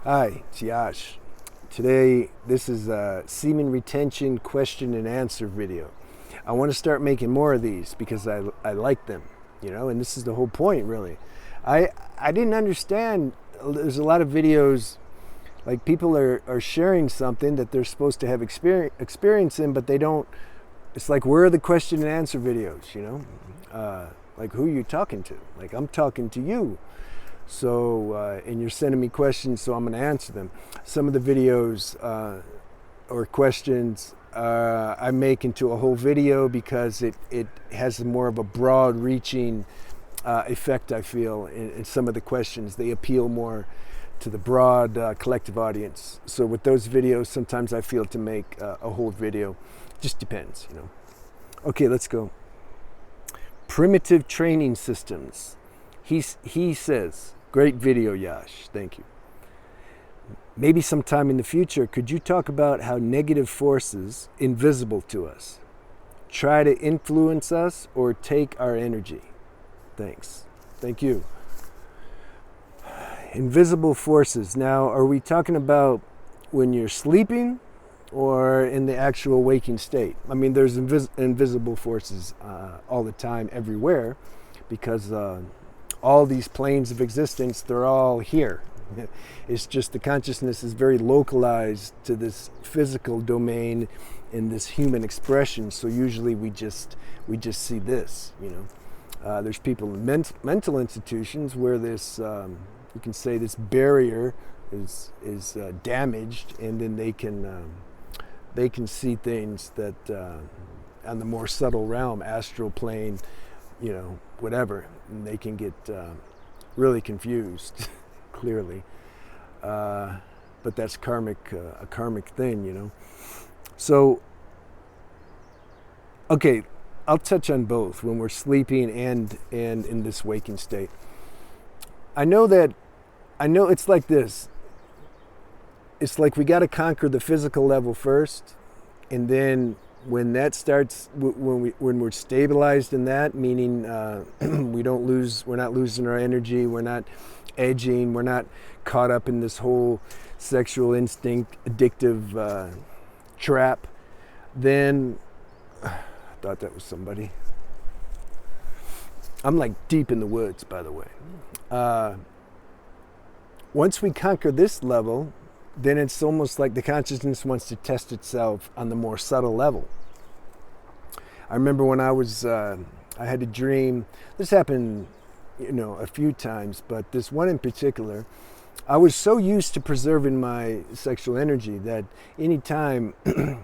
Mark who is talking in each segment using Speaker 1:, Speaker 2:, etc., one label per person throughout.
Speaker 1: Hi, it's Yash. Today, this is a semen retention question and answer video. I want to start making more of these because I like them, and this is the whole point, really. I didn't understand. There's a lot of videos, like people are sharing something that they're supposed to have experience in, but they don't. It's like, where are the question and answer videos, like, who are you talking to? Like, I'm talking to you. So, and you're sending me questions, so I'm going to answer them. Some of the videos or questions I make into a whole video because it has more of a broad reaching effect, I feel, in some of the questions. They appeal more to the broad collective audience. So with those videos, sometimes I feel to make a whole video. Just depends. Okay, let's go. Primitive training systems. He says, great video, Yash. Thank you. Maybe sometime in the future, could you talk about how negative forces, invisible to us, try to influence us or take our energy? Thanks. Thank you. Invisible forces. Now, are we talking about when you're sleeping or in the actual waking state? I mean, there's invisible forces all the time, everywhere, because all these planes of existence, they're all here. It's just the consciousness is very localized to this physical domain in this human expression. So usually we just see this. There's people in mental institutions where this you can say this barrier is damaged, and then they can see things that on the more subtle realm, astral plane, whatever, and they can get really confused, clearly. But that's a karmic thing. So, okay, I'll touch on both when we're sleeping and in this waking state. I know it's like this. It's like we got to conquer the physical level first, and then when that starts, when we're stabilized in that, meaning we're not losing our energy, we're not edging, we're not caught up in this whole sexual instinct addictive trap, then I thought that was somebody. I'm like deep in the woods, by the way. Once we conquer this level, then it's almost like the consciousness wants to test itself on the more subtle level. I remember when I had a dream. This happened, a few times, but this one in particular, I was so used to preserving my sexual energy that anytime, if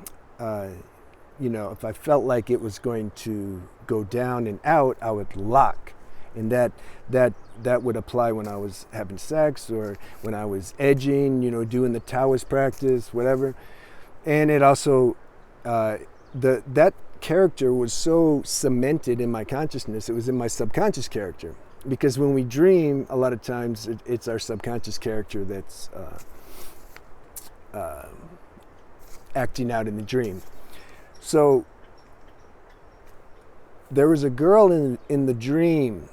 Speaker 1: I felt like it was going to go down and out, I would lock. And that would apply when I was having sex or when I was edging, doing the Taoist practice, whatever. And it also, that character was so cemented in my consciousness. It was in my subconscious character. Because when we dream, a lot of times it's our subconscious character that's acting out in the dream. So there was a girl in the dream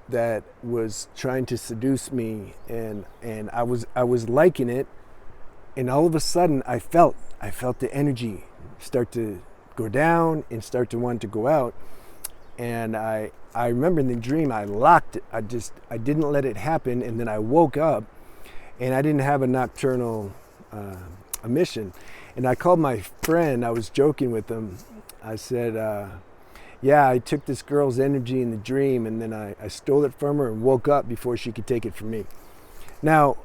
Speaker 1: that was trying to seduce me, and I was liking it, and all of a sudden I felt the energy start to go down and start to want to go out, and I remember in the dream I locked it. I didn't let it happen, and then I woke up, and I didn't have a nocturnal emission, and I called my friend. I was joking with him. I said, yeah, I took this girl's energy in the dream, and then I stole it from her and woke up before she could take it from me. Now,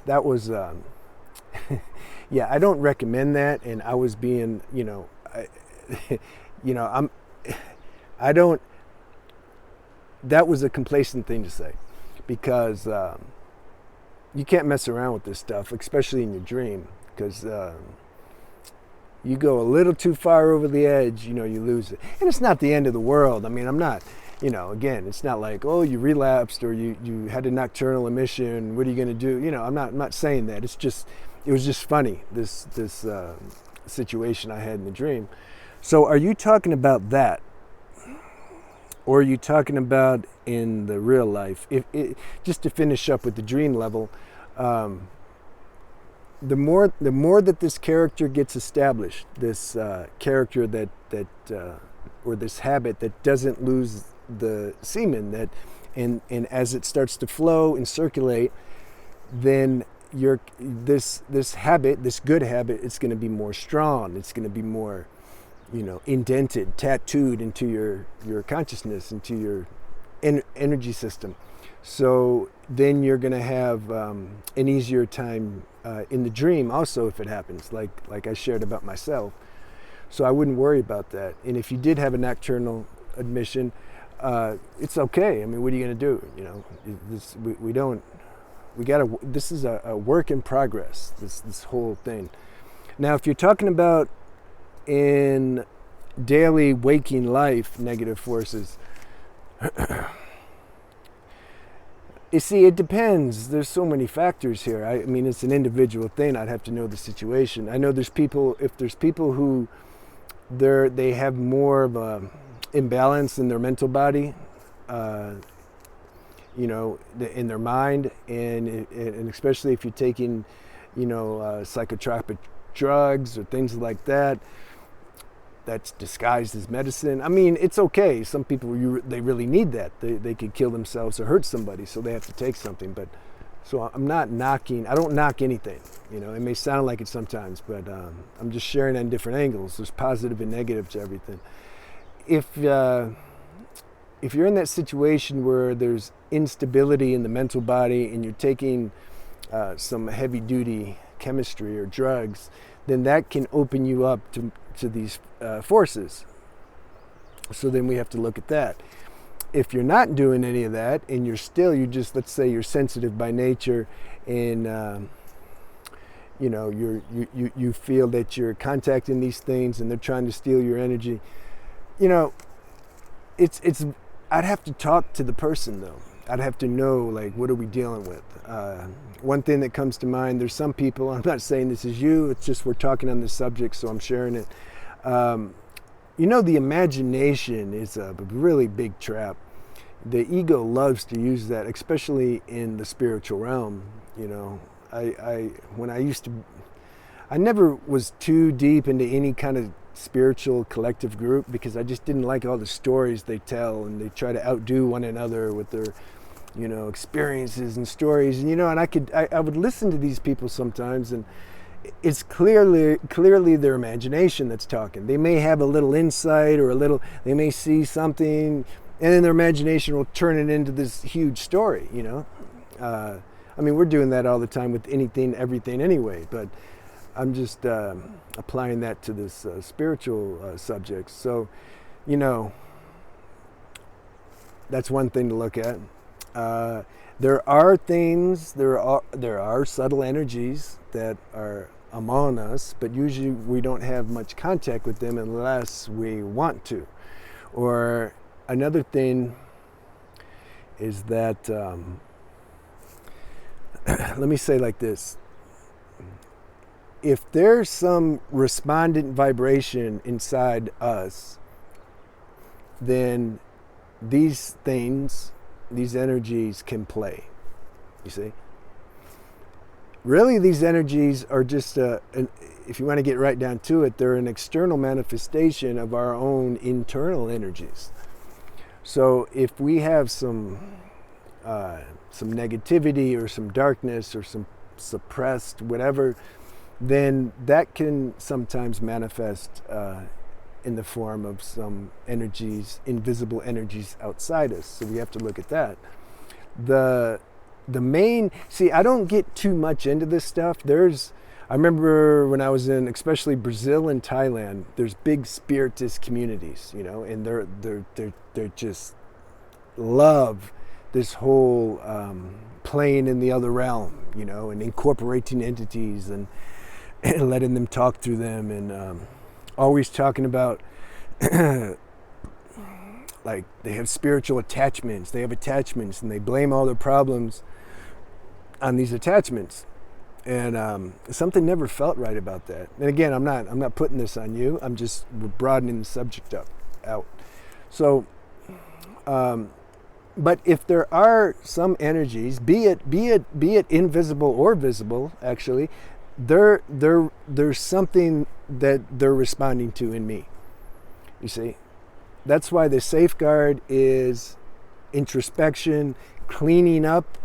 Speaker 1: that was, yeah, I don't recommend that, and I was being, that was a complacent thing to say, because you can't mess around with this stuff, especially in your dream, because you go a little too far over the edge, you lose it. And it's not the end of the world. I mean, I'm not, again, it's not like, oh, you relapsed or you had a nocturnal emission. What are you going to do? I'm not saying that. It was just funny, this situation I had in the dream. So are you talking about that? Or are you talking about in the real life? Just to finish up with the dream level, the more that this character gets established, this character that or this habit that doesn't lose the semen, that and as it starts to flow and circulate, then this habit, this good habit, it's going to be more strong. It's going to be more, indented, tattooed into your consciousness, into your energy system. So then you're going to have an easier time in the dream also, if it happens, like I shared about myself. So I wouldn't worry about that. And if you did have a nocturnal admission, it's okay. I mean, what are you going to do? This is a work in progress, this whole thing. Now, if you're talking about in daily waking life, negative forces, you see, it depends. There's so many factors here. I mean, it's an individual thing. I'd have to know the situation. I know if there's people who they have more of a imbalance in their mental body, in their mind, and especially if you're taking, psychotropic drugs or things like that, that's disguised as medicine. I mean, it's okay. Some people, they really need that. They could kill themselves or hurt somebody, so they have to take something. But so I don't knock anything. It may sound like it sometimes, but I'm just sharing on different angles. There's positive and negative to everything. If you're in that situation where there's instability in the mental body and you're taking some heavy duty chemistry or drugs, then that can open you up to these forces. So then we have to look at that. If you're not doing any of that and let's say you're sensitive by nature, and you feel that you're contacting these things and they're trying to steal your energy, it's I'd have to talk to the person though. I'd have to know, like, what are we dealing with? One thing that comes to mind, there's some people, I'm not saying this is you, it's just we're talking on this subject, so I'm sharing it. The imagination is a really big trap. The ego loves to use that, especially in the spiritual realm. I never was too deep into any kind of spiritual collective group because I just didn't like all the stories they tell, and they try to outdo one another with their experiences and stories, and I would listen to these people sometimes, and it's clearly their imagination that's talking. They may have a little insight or they may see something, and then their imagination will turn it into this huge story. I mean, we're doing that all the time with anything, everything anyway, but I'm just applying that to this spiritual subject. So, that's one thing to look at. There are subtle energies that are among us, but usually we don't have much contact with them unless we want to. Or another thing is that, let me say like this. If there's some respondent vibration inside us, then these energies can play, you see. Really, these energies are just, if you want to get right down to it, they're an external manifestation of our own internal energies. So if we have some negativity or some darkness or some suppressed whatever, then that can sometimes manifest in the form of some energies, invisible energies outside us. So we have to look at that. I don't get too much into this stuff. I remember when I was in, especially Brazil and Thailand, there's big spiritist communities, and they're just love this whole playing in the other realm, and incorporating entities and letting them talk through them, and always talking about like they have spiritual attachments. They have attachments, and they blame all their problems on these attachments. And something never felt right about that. And again, I'm not putting this on you. I'm just broadening the subject out. So, but if there are some energies, be it invisible or visible, actually, there's something that they're responding to in me. You see, that's why the safeguard is introspection, cleaning up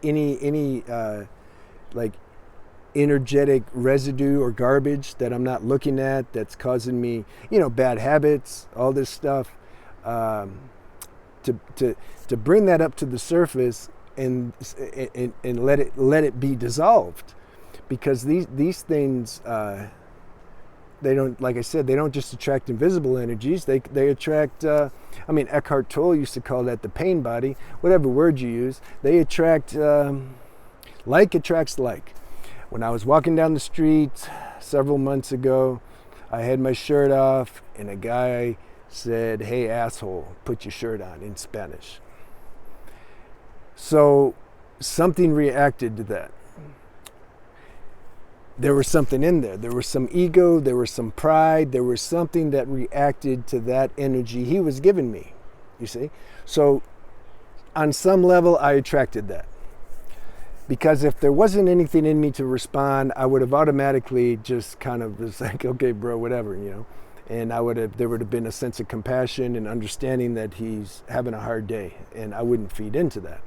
Speaker 1: any like energetic residue or garbage that I'm not looking at that's causing me, bad habits, all this stuff. To bring that up to the surface and let it be dissolved, because these things they don't, like I said, they don't just attract invisible energies. They attract. Eckhart Tolle used to call that the pain body. Whatever word you use, they attract. Like attracts like. When I was walking down the street several months ago, I had my shirt off, and a guy said, "Hey, asshole, put your shirt on," in Spanish. So something reacted to that. There was something in there. There was some ego, there was some pride, there was something that reacted to that energy he was giving me, you see? So on some level, I attracted that. Because if there wasn't anything in me to respond, I would have automatically just kind of was like, okay, bro, whatever, And there would have been a sense of compassion and understanding that he's having a hard day, and I wouldn't feed into that.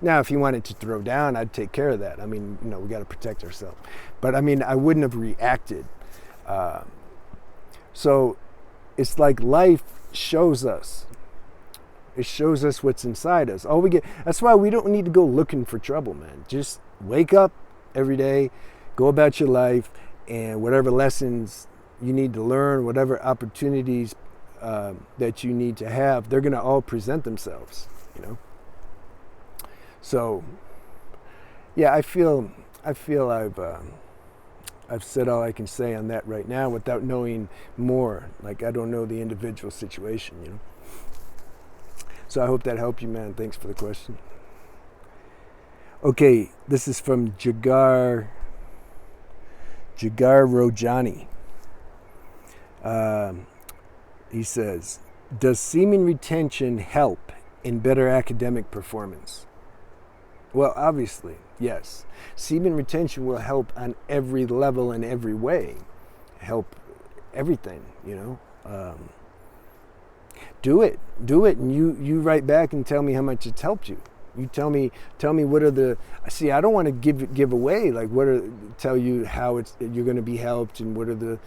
Speaker 1: Now, if he wanted to throw down, I'd take care of that. We got to protect ourselves. But I wouldn't have reacted. So it's like life shows us. It shows us what's inside us. That's why we don't need to go looking for trouble, man. Just wake up every day, go about your life, and whatever lessons you need to learn, whatever opportunities that you need to have, they're going to all present themselves, So, yeah, I feel I've said all I can say on that right now without knowing more. Like, I don't know the individual situation, So I hope that helped you, man. Thanks for the question. Okay, this is from Jagar Rojani. He says, does semen retention help in better academic performance? Well, obviously, yes. Semen retention will help on every level and every way. Help everything, Do it, and you write back and tell me how much it's helped you. You tell me what are the. See, I don't want to give away like tell you how you're going to be helped and what are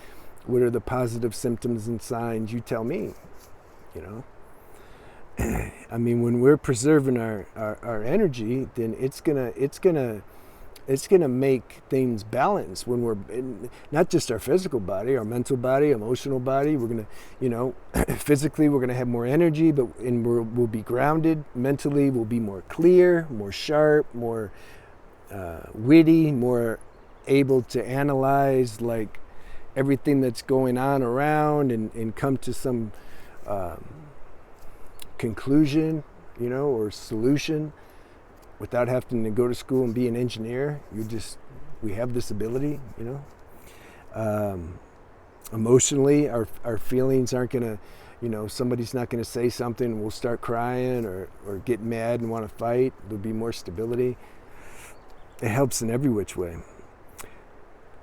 Speaker 1: the positive symptoms and signs. You tell me, when we're preserving our energy, then it's gonna make things balance when we're not just our physical body, our mental body, emotional body. We're gonna, physically we're gonna have more energy, and we'll be grounded. Mentally, we'll be more clear, more sharp, more witty, more able to analyze like everything that's going on around and come to some conclusion, or solution without having to go to school and be an engineer. We have this ability, Emotionally, our feelings aren't gonna, somebody's not gonna say something and we'll start crying or get mad and want to fight. There'll be more stability. It helps in every which way.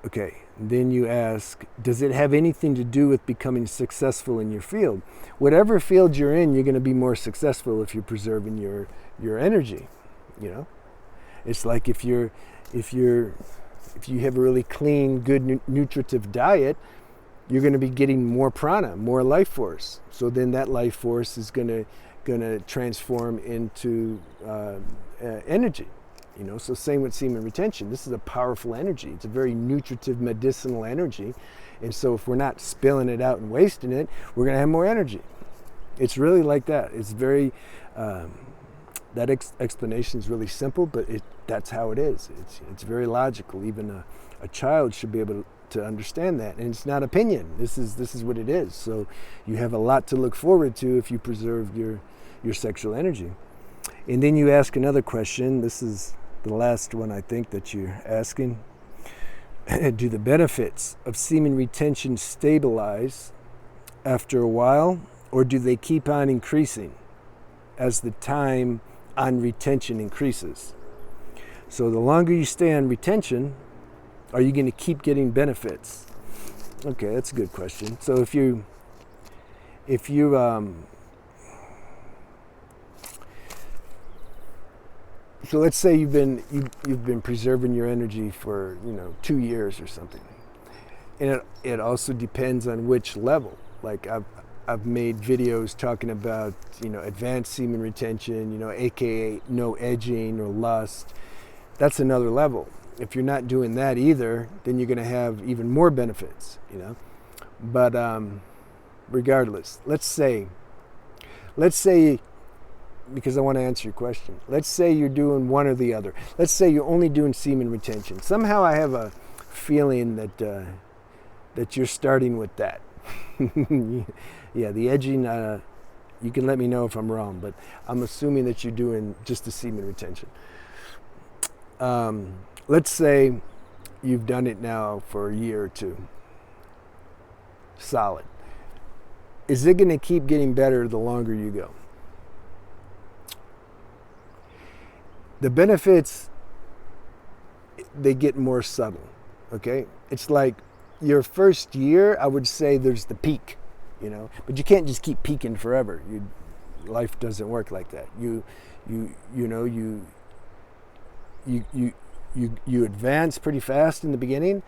Speaker 1: Okay, then you ask, does it have anything to do with becoming successful in your field? Whatever field you're in, you're going to be more successful if you're preserving your energy. It's like if you have a really clean, good, nutritive diet, you're going to be getting more prana, more life force. So then that life force is going to transform into energy. So same with semen retention. This is a powerful energy. It's a very nutritive, medicinal energy. And so if we're not spilling it out and wasting it, we're going to have more energy. It's really like that. It's very, that explanation is really simple, but that's how it is. It's very logical. Even a child should be able to understand that. And it's not opinion. This is what it is. So you have a lot to look forward to if you preserve your sexual energy. And then you ask another question. This is the last one I think that you're asking. Do the benefits of semen retention stabilize after a while, or do they keep on increasing as the time on retention increases? So the longer you stay on retention, Are you going to keep getting benefits? Okay, that's a good question. So if you so let's say you've been preserving your energy for 2 years or something, and it also depends on which level. Like I've made videos talking about advanced semen retention, aka no edging or lust. That's another level. If you're not doing that either, then you're going to have even more benefits, But regardless, let's say, because I want to answer your question, let's say you're doing one or the other. Let's say you're only doing semen retention. Somehow I have a feeling that you're starting with that. Yeah, the edging, you can let me know if I'm wrong, but I'm assuming that you're doing just the semen retention. Let's say you've done it now for a year or two. Solid. Is it going to keep getting better the longer you go? The benefits, they get more subtle, okay? It's like your first year, I would say there's the peak, but you can't just keep peaking forever. Life doesn't work like that. You advance pretty fast in the beginning,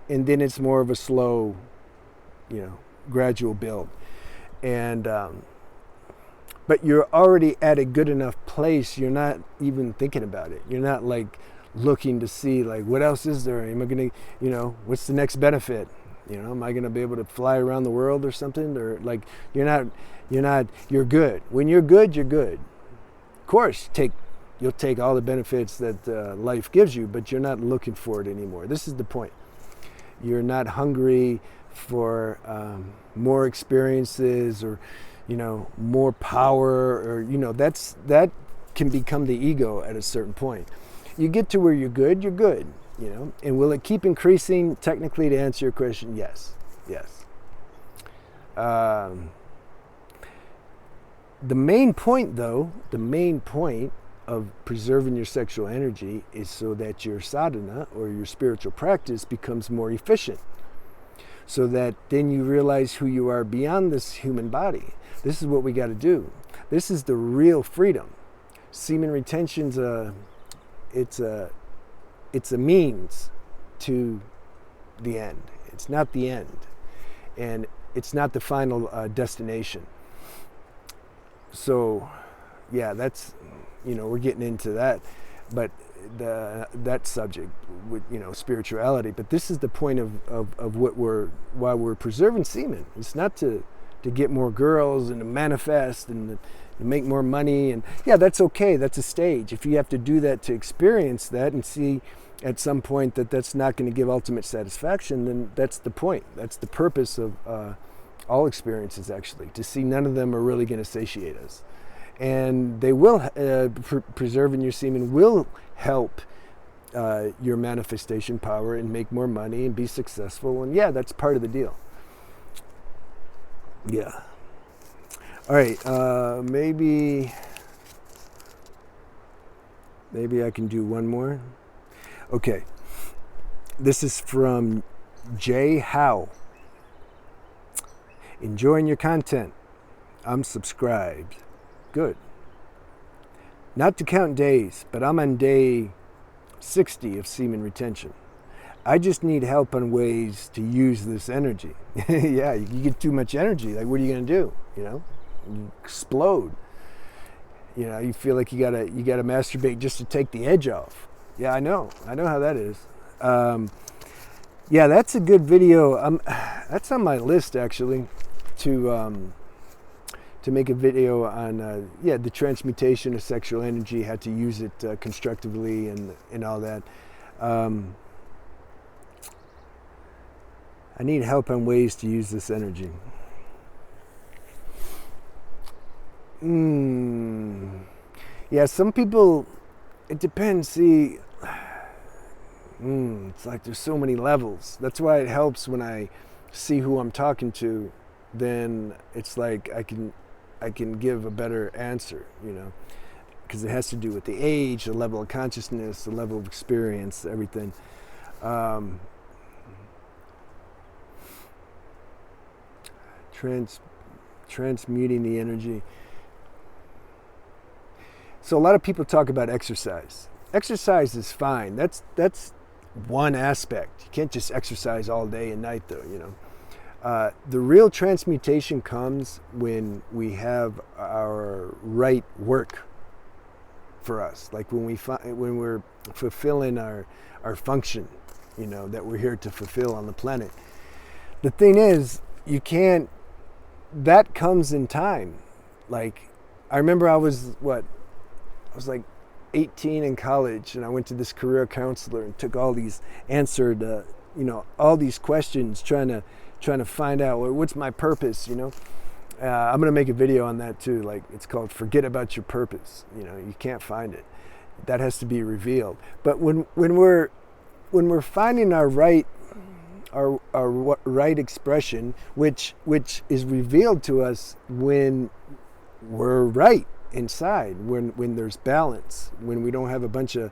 Speaker 1: and then it's more of a slow, gradual build. And but you're already at a good enough place, you're not even thinking about it. You're not like looking to see like what else is there? Am I gonna, what's the next benefit? Am I gonna be able to fly around the world or something? Or like you're good. When you're good, you're good. Of course, you'll take all the benefits that life gives you, but you're not looking for it anymore. This is the point. You're not hungry for more experiences or more power, or that can become the ego at a certain point. You get to where you're good, and will it keep increasing? Technically, to answer your question, yes. The main point of preserving your sexual energy is so that your sadhana or your spiritual practice becomes more efficient, so that then you realize who you are beyond this human body. This is what we got to do. This is the real freedom. Semen retention's it's a means to the end. It's not the end, and it's not the final destination. So, yeah, that's we're getting into that, but that subject with spirituality. But this is the point of why we're preserving semen. It's not to get more girls and to manifest and to make more money, and yeah, that's okay. That's a stage. If you have to do that to experience that and see at some point that that's not going to give ultimate satisfaction, then that's the point. That's the purpose of all experiences, actually, to see none of them are really going to satiate us. And they will, preserving your semen will help your manifestation power and make more money and be successful. And yeah, that's part of the deal. Yeah. All right. Maybe I can do one more. Okay. This is from Jay Howe. Enjoying your content. I'm subscribed. Good. Not to count days, but I'm on day 60 of semen retention. I just need help on ways to use this energy. Yeah, you get too much energy. Like, what are you going to do? You explode. You feel like you gotta masturbate just to take the edge off. Yeah, I know how that is. Yeah, that's a good video. That's on my list, actually, to make a video on the transmutation of sexual energy, how to use it constructively and all that. I need help on ways to use this energy. Yeah, some people, it depends. See, it's like there's so many levels. That's why it helps when I see who I'm talking to. Then it's like I can give a better answer, because it has to do with the age, the level of consciousness, the level of experience, everything. Um, transmuting the energy. So a lot of people talk about exercise. Exercise is fine. That's one aspect. You can't just exercise all day and night, though. The real transmutation comes when we have our right work for us, like when we're fulfilling our function, that we're here to fulfill on the planet. The thing is, that comes in time. Like, I remember I was like 18 in college, and I went to this career counselor and took answered all these questions, trying to find out, well, what's my purpose. I'm going to make a video on that too. Like, it's called "Forget About Your Purpose." You can't find it. That has to be revealed. But when we're finding our right expression, which is revealed to us when we're right inside, when there's balance, when we don't have a bunch of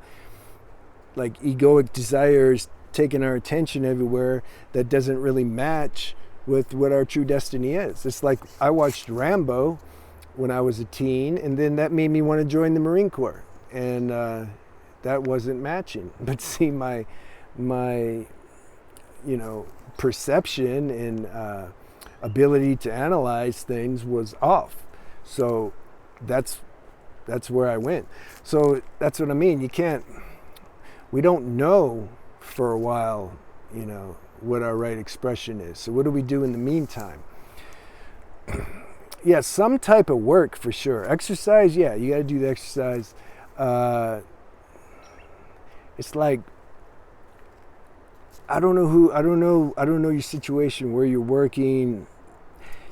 Speaker 1: like egoic desires taking our attention everywhere that doesn't really match with what our true destiny is. It's like I watched Rambo when I was a teen, and then that made me want to join the Marine Corps, and that wasn't matching. But see, my perception and ability to analyze things was off. So that's where I went. So that's what I mean. We don't know for a while, what our right expression is. So what do we do in the meantime? Yeah, some type of work for sure. Exercise, yeah, you got to do the exercise. It's like, I don't know your situation, where you're working.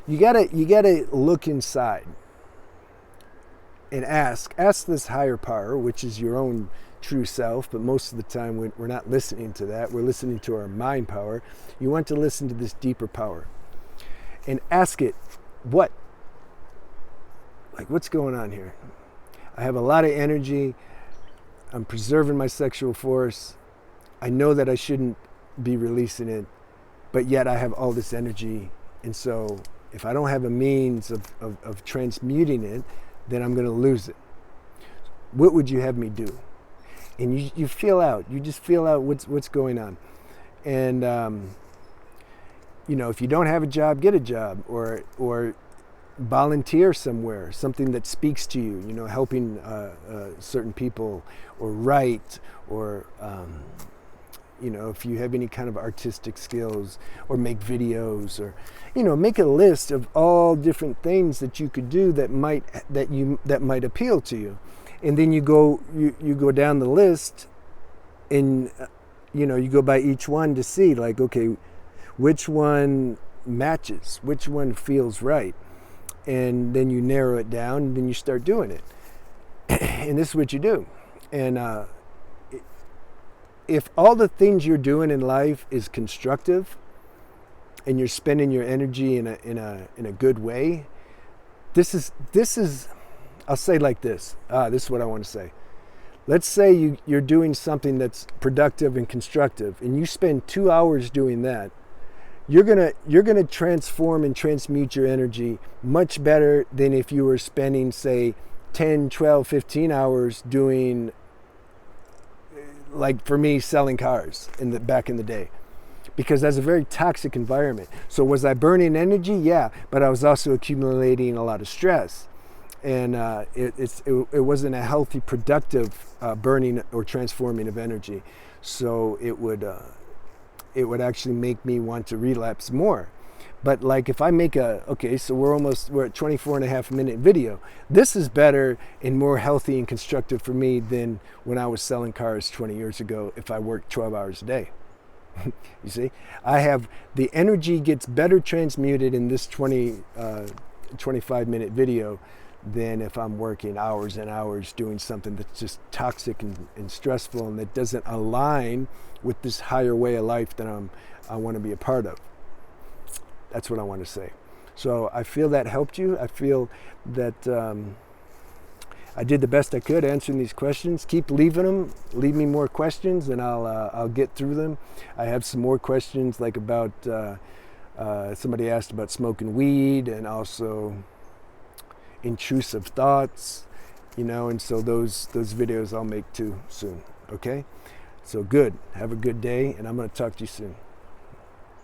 Speaker 1: You gotta look inside and ask this higher power, which is your own true self, but most of the time we're not listening to that. We're listening to our mind power. You want to listen to this deeper power and ask it, what's going on here? I have a lot of energy. I'm preserving my sexual force. I know that I shouldn't be releasing it, but yet I have all this energy. And so if I don't have a means of transmuting it, then I'm going to lose it. What would you have me do? And you feel out. You just feel out what's going on. And if you don't have a job, get a job, or volunteer somewhere, something that speaks to you. Helping certain people, or write, or if you have any kind of artistic skills, or make videos, or make a list of all different things that you could do that might appeal to you. And then you go down the list, and you go by each one to see, like, okay, which one matches, which one feels right, and then you narrow it down, and then you start doing it. And this is what you do. And if all the things you're doing in life is constructive, and you're spending your energy in a good way, this is I'll say like this. This is what I want to say. Let's say you're doing something that's productive and constructive, and you spend 2 hours doing that. You're gonna transform and transmute your energy much better than if you were spending, say, 10, 12, 15 hours doing, like for me, selling cars back in the day. Because that's a very toxic environment. So was I burning energy? Yeah, but I was also accumulating a lot of stress. And it wasn't a healthy, productive burning or transforming of energy. So it would actually make me want to relapse more. But like if I make so we're at 24.5-minute video. This is better and more healthy and constructive for me than when I was selling cars 20 years ago if I worked 12 hours a day. You see, the energy gets better transmuted in this 25-minute video than if I'm working hours and hours doing something that's just toxic and stressful, and that doesn't align with this higher way of life that I want to be a part of. That's what I want to say. So I feel that helped you. I feel that I did the best I could answering these questions. Keep leaving them. Leave me more questions, and I'll get through them. I have some more questions, like about somebody asked about smoking weed, and also intrusive thoughts, and so those videos I'll make too soon. Okay, so good. Have a good day, and I'm going to talk to you soon.